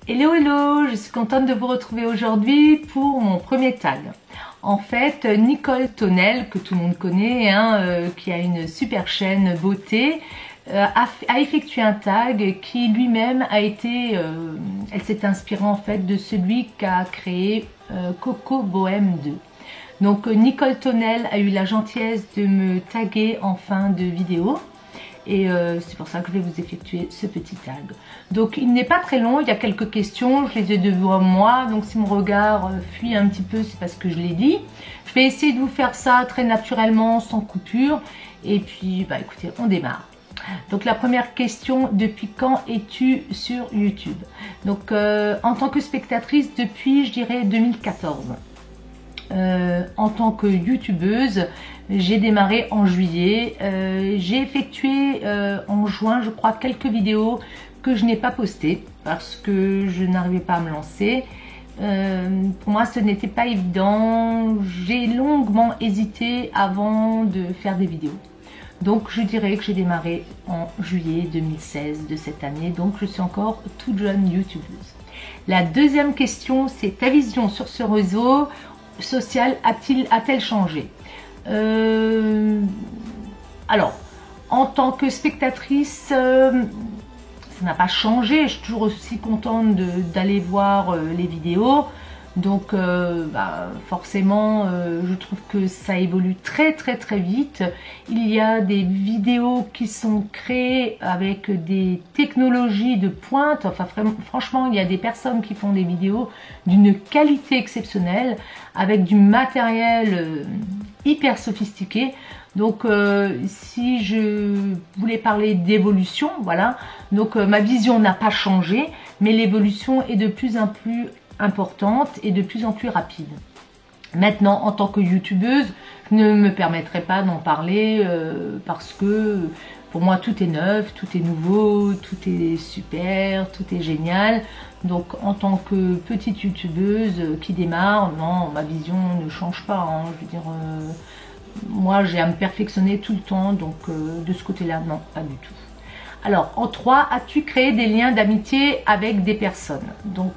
Hello hello, je suis contente de vous retrouver aujourd'hui pour mon premier tag. En fait, Nicole Tonnel, que tout le monde connaît, qui a une super chaîne beauté, a effectué un tag qui lui-même a été, elle s'est inspirée en fait de celui qu'a créé Coco Bohème 2. Donc Nicole Tonnel a eu la gentillesse de me taguer en fin de vidéo. Et c'est pour ça que je vais vous effectuer ce petit tag. Donc il n'est pas très long, il y a quelques questions, je les ai devant moi, donc si mon regard fuit un petit peu, c'est parce que je l'ai dit. Je vais essayer de vous faire ça très naturellement, sans coupure, et puis bah écoutez, on démarre. Donc la première question, depuis quand es-tu sur YouTube? Donc en tant que spectatrice depuis, je dirais 2014. En tant que youtubeuse, j'ai démarré en juillet, j'ai effectué en juin je crois quelques vidéos que je n'ai pas postées parce que je n'arrivais pas à me lancer. Pour moi ce n'était pas évident, j'ai longuement hésité avant de faire des vidéos. Donc je dirais que j'ai démarré en juillet 2016 de cette année, donc je suis encore toute jeune youtubeuse. La deuxième question, c'est ta vision sur ce réseau social a-t-elle changé? Alors, en tant que spectatrice, ça n'a pas changé. Je suis toujours aussi contente d'aller voir les vidéos. Donc, forcément, je trouve que ça évolue très vite. Il y a des vidéos qui sont créées avec des technologies de pointe. Enfin, franchement, il y a des personnes qui font des vidéos d'une qualité exceptionnelle, avec du matériel hyper sophistiqué. Donc, si je voulais parler d'évolution, voilà. Donc, ma vision n'a pas changé, mais l'évolution est de plus en plus importante et de plus en plus rapide. Maintenant, en tant que youtubeuse, je ne me permettrai pas d'en parler parce que pour moi tout est neuf, tout est nouveau, tout est super, tout est génial. Donc en tant que petite youtubeuse qui démarre, non, ma vision ne change pas. Je veux dire, moi j'ai à me perfectionner tout le temps, donc de ce côté-là, non, pas du tout. Alors, en 3, as-tu créé des liens d'amitié avec des personnes? Donc,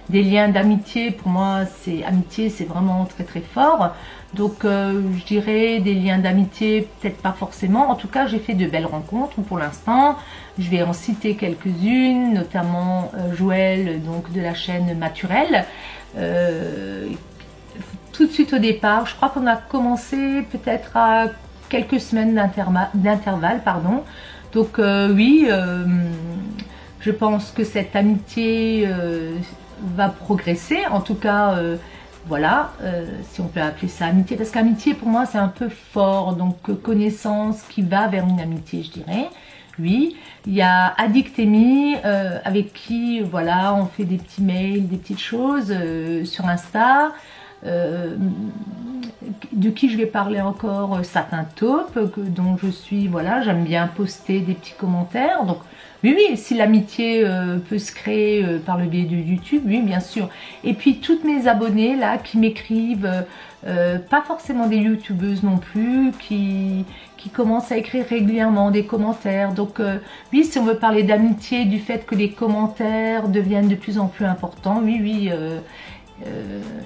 des liens d'amitié, pour moi, amitié, c'est vraiment très fort. Donc, je dirais des liens d'amitié, peut-être pas forcément. En tout cas, j'ai fait de belles rencontres pour l'instant. Je vais en citer quelques-unes, notamment Joël, donc de la chaîne Maturel. Tout de suite au départ, je crois qu'on a commencé peut-être à quelques semaines d'intervalle, pardon. Donc oui, je pense que cette amitié va progresser. En tout cas, voilà, si on peut appeler ça amitié. Parce qu'amitié, pour moi, c'est un peu fort. Donc connaissance qui va vers une amitié, je dirais. Oui, il y a Addictemi avec qui, voilà, on fait des petits mails, des petites choses sur Insta. De qui je vais parler encore, Satin Taupe, dont je suis, voilà, j'aime bien poster des petits commentaires. Donc oui, si l'amitié peut se créer par le biais de YouTube, oui, bien sûr. Et puis toutes mes abonnés là qui m'écrivent, pas forcément des youtubeuses non plus, qui commencent à écrire régulièrement des commentaires. Donc oui, si on veut parler d'amitié, du fait que les commentaires deviennent de plus en plus importants, oui,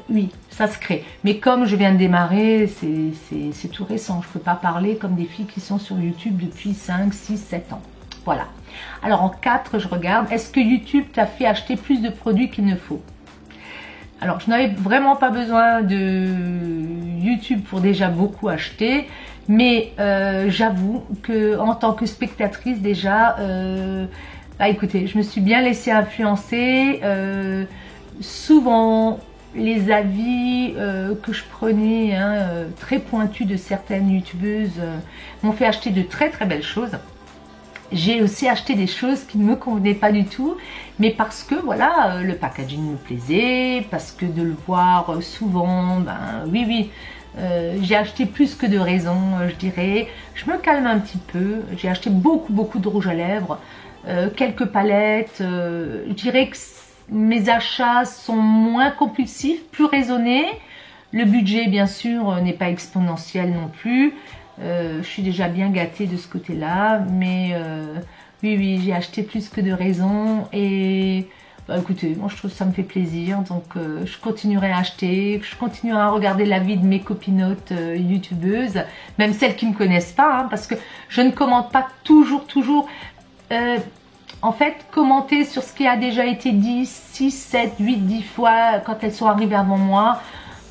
oui, ça se crée. Mais comme je viens de démarrer, c'est tout récent. Je ne peux pas parler comme des filles qui sont sur YouTube depuis 5, 6, 7 ans. Voilà. Alors en 4, je regarde. Est-ce que YouTube t'a fait acheter plus de produits qu'il ne faut? Alors, je n'avais vraiment pas besoin de YouTube pour déjà beaucoup acheter. Mais j'avoue que en tant que spectatrice déjà, écoutez, je me suis bien laissée influencer. Souvent les avis que je prenais très pointus de certaines youtubeuses m'ont fait acheter de très belles choses. J'ai aussi acheté des choses qui ne me convenaient pas du tout, mais parce que voilà, le packaging me plaisait, parce que de le voir souvent, oui, j'ai acheté plus que de raison, je dirais. Je me calme un petit peu, j'ai acheté beaucoup de rouge à lèvres, quelques palettes, je dirais que mes achats sont moins compulsifs, plus raisonnés. Le budget, bien sûr, n'est pas exponentiel non plus. Je suis déjà bien gâtée de ce côté-là. Mais oui, j'ai acheté plus que de raison. Et Bah, écoutez, moi je trouve que ça me fait plaisir, donc je continuerai à acheter, je continuerai à regarder la vie de mes copinotes youtubeuses, même celles qui ne me connaissent pas, hein, parce que je ne commente pas toujours. En fait, commenter sur ce qui a déjà été dit 6, 7, 8, 10 fois quand elles sont arrivées avant moi,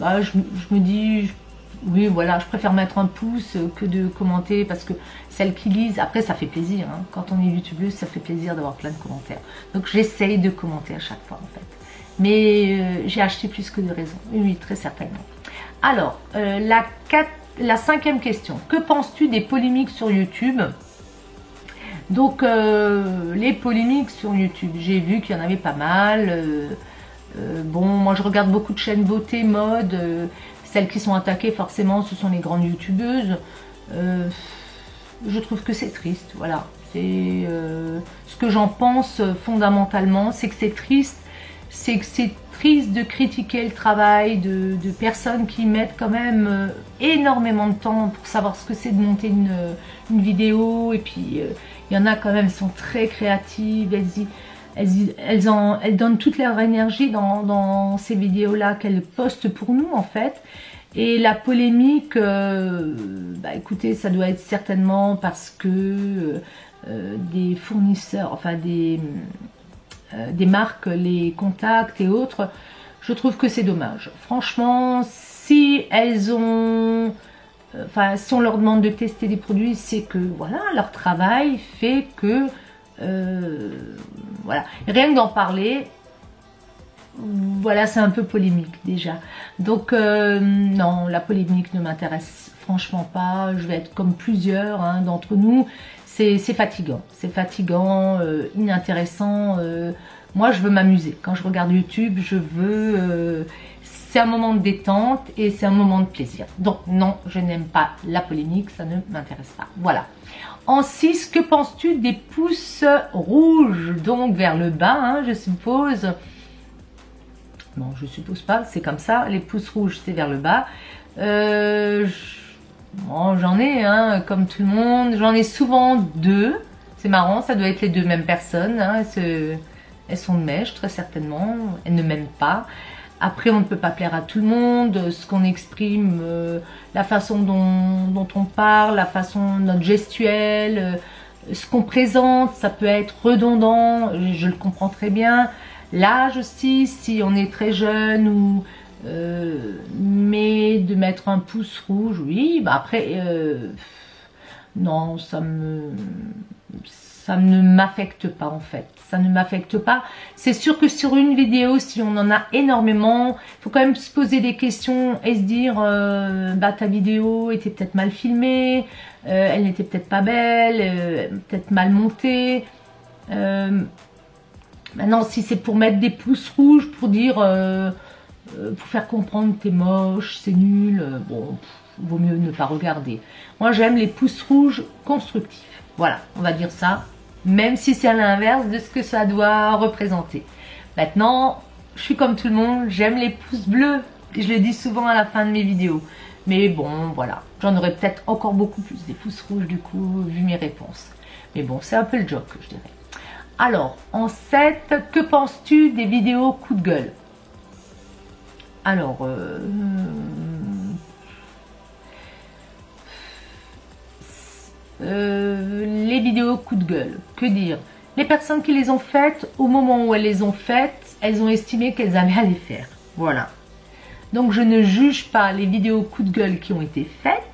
bah, je me dis, oui voilà, je préfère mettre un pouce que de commenter, parce que celles qui lisent, après ça fait plaisir, hein, quand on est youtubeuse ça fait plaisir d'avoir plein de commentaires, donc j'essaye de commenter à chaque fois en fait, mais j'ai acheté plus que de raison, oui très certainement. Alors la cinquième question, que penses-tu des polémiques sur YouTube? Donc les polémiques sur YouTube, j'ai vu qu'il y en avait pas mal. Bon, moi je regarde beaucoup de chaînes beauté, mode. Celles qui sont attaquées forcément, ce sont les grandes youtubeuses. Je trouve que c'est triste, voilà. C'est ce que j'en pense fondamentalement, c'est que c'est triste. C'est que c'est triste de critiquer le travail de personnes qui mettent quand même énormément de temps pour savoir ce que c'est de monter une vidéo. Et puis il y en a quand même, sont très créatives, elles donnent toute leur énergie dans ces vidéos-là qu'elles postent pour nous en fait. Et la polémique, bah écoutez, ça doit être certainement parce que des fournisseurs, enfin des marques les contactent et autres. Je trouve que c'est dommage. Franchement, si elles ont... Enfin, si on leur demande de tester des produits, c'est que voilà, leur travail fait que voilà, rien que d'en parler, voilà, c'est un peu polémique déjà. Donc non, la polémique ne m'intéresse franchement pas. Je vais être comme plusieurs hein, d'entre nous. C'est fatigant, inintéressant. Moi, je veux m'amuser. Quand je regarde YouTube, je veux... c'est un moment de détente et c'est un moment de plaisir. Donc non, je n'aime pas la polémique, ça ne m'intéresse pas. Voilà. En 6, que penses-tu des pouces rouges? Donc vers le bas, hein, je suppose. Non, je suppose pas, c'est comme ça. Les pouces rouges, c'est vers le bas. Bon, j'en ai, hein, comme tout le monde. J'en ai souvent 2. C'est marrant, ça doit être les 2 mêmes personnes. Hein. Elles sont de mèche, très certainement. Elles ne m'aiment pas. Après, on ne peut pas plaire à tout le monde. Ce qu'on exprime, la façon dont on parle, la façon, notre gestuelle, ce qu'on présente, ça peut être redondant. Je le comprends très bien. L'âge aussi, si on est très jeune ou... mais de mettre un pouce rouge, oui, bah après, non, ça ne m'affecte pas en fait, ça ne m'affecte pas. C'est sûr que sur une vidéo, si on en a énormément, il faut quand même se poser des questions et se dire, bah ta vidéo était peut-être mal filmée, elle n'était peut-être pas belle, peut-être mal montée. Maintenant, si c'est pour mettre des pouces rouges, pour dire... pour faire comprendre que t'es moche, c'est nul, bon, vaut mieux ne pas regarder. Moi, j'aime les pouces rouges constructifs. Voilà, on va dire ça, même si c'est à l'inverse de ce que ça doit représenter. Maintenant, je suis comme tout le monde, j'aime les pouces bleus. Je le dis souvent à la fin de mes vidéos. Mais bon, voilà, j'en aurais peut-être encore beaucoup plus des pouces rouges du coup, vu mes réponses. Mais bon, c'est un peu le joke, je dirais. Alors, en 7, que penses-tu des vidéos coup de gueule? Alors, les vidéos coup de gueule, que dire? Les personnes qui les ont faites, au moment où elles les ont faites, elles ont estimé qu'elles avaient à les faire. Voilà. Donc, je ne juge pas les vidéos coup de gueule qui ont été faites,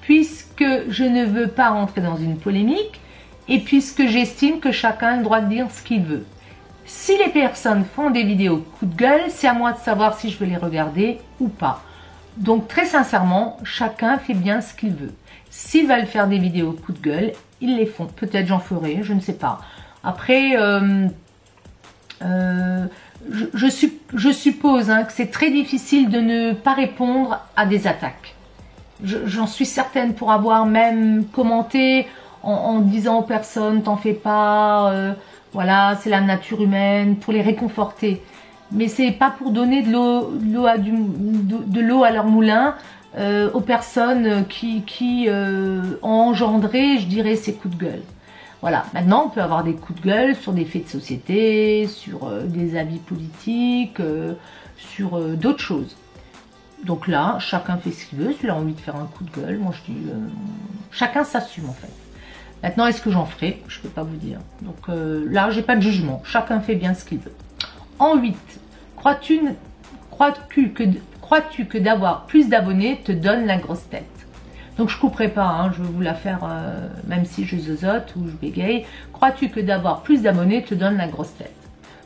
puisque je ne veux pas rentrer dans une polémique, et puisque j'estime que chacun a le droit de dire ce qu'il veut. Si les personnes font des vidéos coup de gueule, c'est à moi de savoir si je veux les regarder ou pas. Donc très sincèrement, chacun fait bien ce qu'il veut. S'ils veulent faire des vidéos coup de gueule, ils les font. Peut-être j'en ferai, je ne sais pas. Après, je suppose hein, que c'est très difficile de ne pas répondre à des attaques. J'en suis certaine pour avoir même commenté en disant aux personnes, t'en fais pas... voilà, c'est la nature humaine, pour les réconforter. Mais c'est pas pour donner de l'eau à leur moulin aux personnes qui ont engendré, je dirais, ces coups de gueule. Voilà, maintenant on peut avoir des coups de gueule sur des faits de société, sur des avis politiques, sur d'autres choses. Donc là, chacun fait ce qu'il veut, s'il a envie de faire un coup de gueule, moi je dis, chacun s'assume en fait. Maintenant, est-ce que j'en ferai? Je ne peux pas vous dire. Donc là, j'ai pas de jugement, chacun fait bien ce qu'il veut. En 8, crois-tu que d'avoir plus d'abonnés te donne la grosse tête? Donc je couperai pas, hein, je vais vous la faire, même si je zozote ou je bégaye. Crois-tu que d'avoir plus d'abonnés te donne la grosse tête?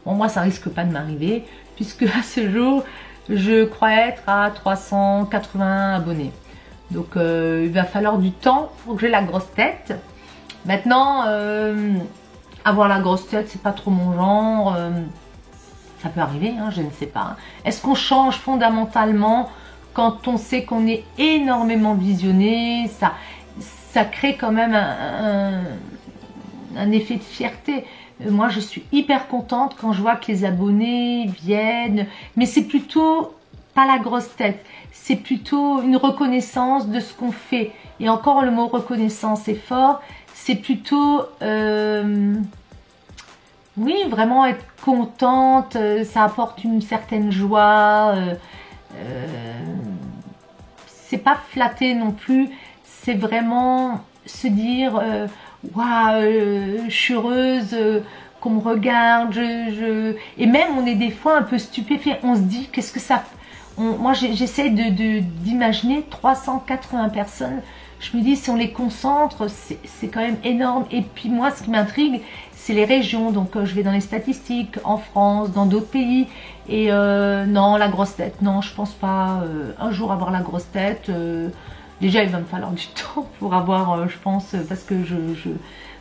Bon, moi ça risque pas de m'arriver, puisque à ce jour, je crois être à 380 abonnés. Donc il va falloir du temps pour que j'ai la grosse tête. Maintenant, avoir la grosse tête, c'est pas trop mon genre. Ça peut arriver, hein, je ne sais pas. Est-ce qu'on change fondamentalement quand on sait qu'on est énormément visionné? Ça crée quand même un effet de fierté. Moi, je suis hyper contente quand je vois que les abonnés viennent. Mais c'est plutôt pas la grosse tête. C'est plutôt une reconnaissance de ce qu'on fait. Et encore, le mot reconnaissance est fort. C'est plutôt... oui, vraiment être contente, ça apporte une certaine joie. C'est pas flatté non plus, c'est vraiment se dire waouh, je suis heureuse qu'on me regarde. Et même on est des fois un peu stupéfait, on se dit qu'est-ce que ça... Moi j'essaie d'imaginer 380 personnes. Je me dis, si on les concentre, c'est quand même énorme. Et puis moi, ce qui m'intrigue, c'est les régions. Donc je vais dans les statistiques, en France, dans d'autres pays. Et non, la grosse tête, non, je pense pas un jour avoir la grosse tête. Déjà, il va me falloir du temps pour avoir, je pense, parce que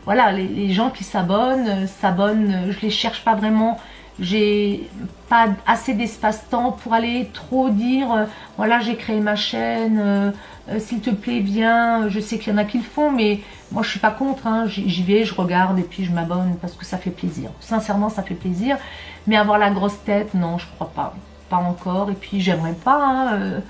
voilà, les gens qui s'abonnent, je les cherche pas vraiment. J'ai pas assez d'espace-temps pour aller trop dire voilà, j'ai créé ma chaîne, s'il te plaît viens. Je sais qu'il y en a qui le font, mais moi je suis pas contre, hein. J'y vais, je regarde et puis je m'abonne parce que ça fait plaisir, sincèrement ça fait plaisir. Mais avoir la grosse tête, non, je crois pas encore. Et puis j'aimerais pas, hein,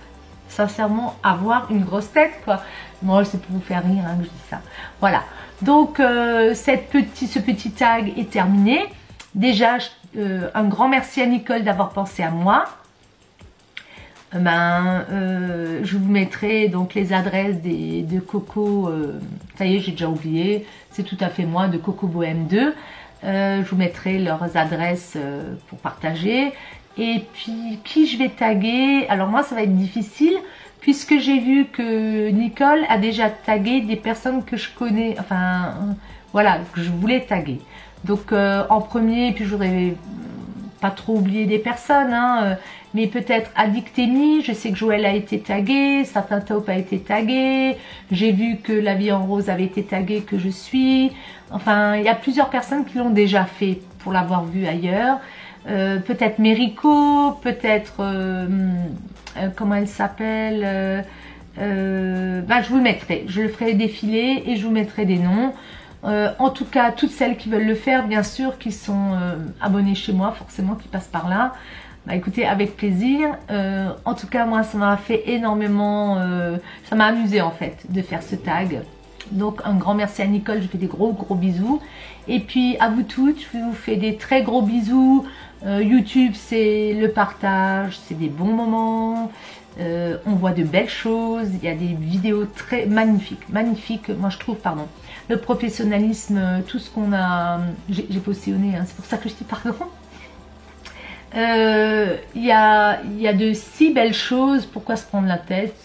sincèrement, avoir une grosse tête, quoi. Moi c'est pour vous faire rire, hein, que je dis ça. Voilà, donc ce petit tag est terminé. Déjà, un grand merci à Nicole d'avoir pensé à moi. Je vous mettrai donc les adresses de Coco. Ça y est, j'ai déjà oublié. C'est tout à fait moi, de Coco Bohème 2. Je vous mettrai leurs adresses pour partager. Et puis, qui je vais taguer? Alors moi, ça va être difficile puisque j'ai vu que Nicole a déjà tagué des personnes que je connais. Enfin, voilà, que je voulais taguer. Donc en premier, puis je voudrais pas trop oublier des personnes, hein, mais peut-être Addictémie, je sais que Joël a été tagué, Satin Taupe a été tagué, j'ai vu que La Vie en Rose avait été taguée, que je suis, enfin il y a plusieurs personnes qui l'ont déjà fait pour l'avoir vu ailleurs, peut-être Mérico, peut-être, comment elle s'appelle, je vous le mettrai, je le ferai défiler et je vous mettrai des noms. En tout cas, toutes celles qui veulent le faire, bien sûr, qui sont abonnées chez moi, forcément, qui passent par là. Bah écoutez, avec plaisir. En tout cas, moi, ça m'a fait énormément... ça m'a amusé, en fait, de faire ce tag. Donc, un grand merci à Nicole. Je fais des gros bisous. Et puis, à vous toutes, je vous fais des très gros bisous. YouTube, c'est le partage, c'est des bons moments. On voit de belles choses. Il y a des vidéos très magnifiques. Magnifiques, moi, je trouve, pardon. Le professionnalisme, tout ce qu'on a... J'ai positionné, hein, c'est pour ça que je dis pardon. Il y a de si belles choses, pourquoi se prendre la tête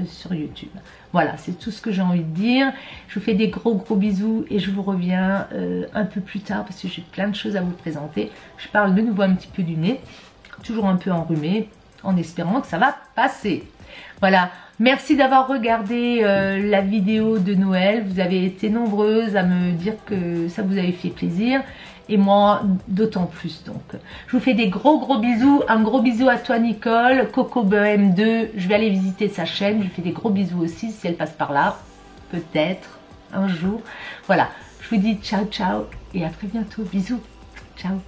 sur YouTube? Voilà, c'est tout ce que j'ai envie de dire. Je vous fais des gros bisous et je vous reviens un peu plus tard parce que j'ai plein de choses à vous présenter. Je parle de nouveau un petit peu du nez, toujours un peu enrhumé, en espérant que ça va passer. Voilà, merci d'avoir regardé la vidéo de Noël. Vous avez été nombreuses à me dire que ça vous avait fait plaisir. Et moi, d'autant plus. Donc, je vous fais des gros bisous. Un gros bisou à toi, Nicole. Coco Bohème 2, je vais aller visiter sa chaîne. Je lui fais des gros bisous aussi si elle passe par là. Peut-être un jour. Voilà, je vous dis ciao et à très bientôt. Bisous. Ciao.